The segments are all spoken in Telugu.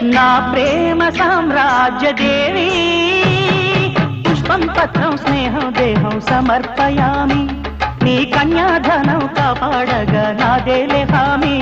నా ప్రేమ సామ్రాజ్య దేవి పుష్పం పత్రం స్నేహం దేహం సమర్పయామి నీ కన్యాధనం కాపాడగా నాదేలే హామీ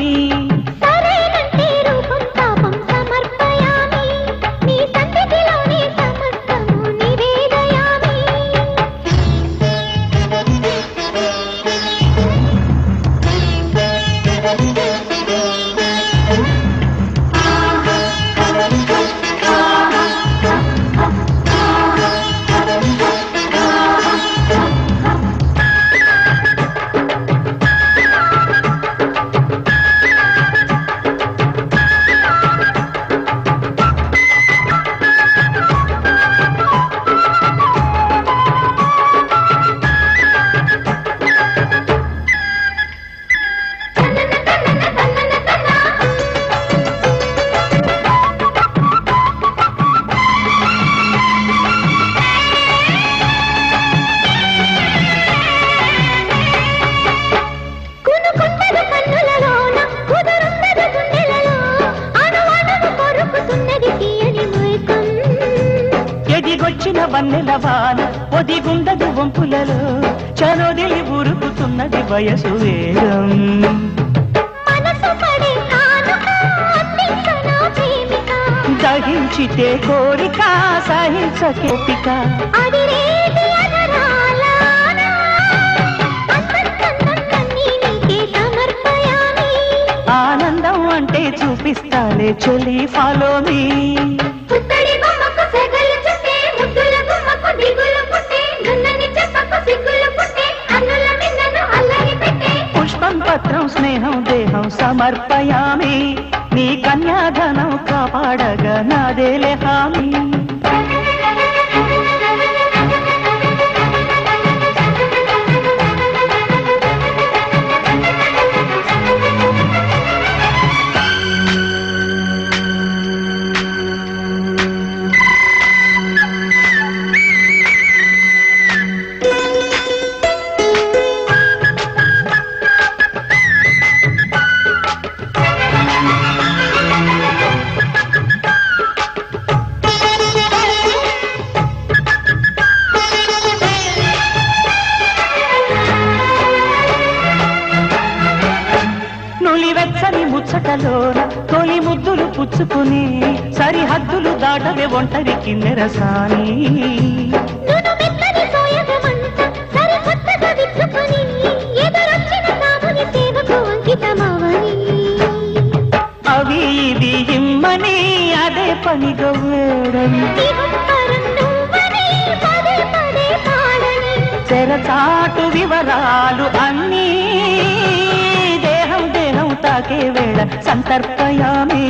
ఎదిగొచ్చిన వన్నెల వాన ఒదిగుండదు వంపులలో చనోదిలి ఉరుకుతున్నది వయసు వేగం దహించితే కోరిక సహించకేపిక ఆనందం అంటే చూపిస్తాలే చెలి ఫాలో మీ పుష్పం పత్రం స్నేహం దేహం సమర్పయామి నీ కన్యాధనం కాపాడగా నాదేలే హామీ వెచ్చని ముచ్చటలోన తొలి ముద్దులు పుచ్చుకుని సరిహద్దులు దాటవే ఒంటరి కిన్నెరసాని అవి ఇవి ఇమ్మని అదే పనిగా వేడని తెరచాటు వివరాలు అన్నీ తాకే వేళ సంతర్పయామి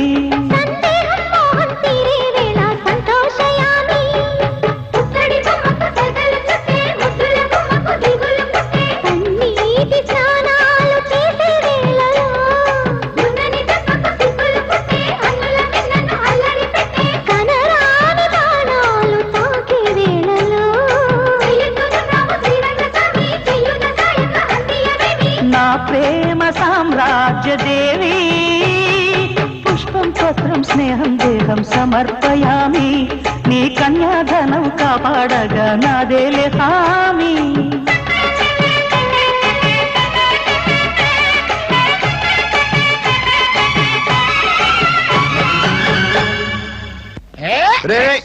నా ప్రేమ సామ్రాజ్య దేవి పుష్పం పత్రం స్నేహం దేహం సమర్పయామి నీ కన్యాధనం కాపాడగా నాదేలే హామీ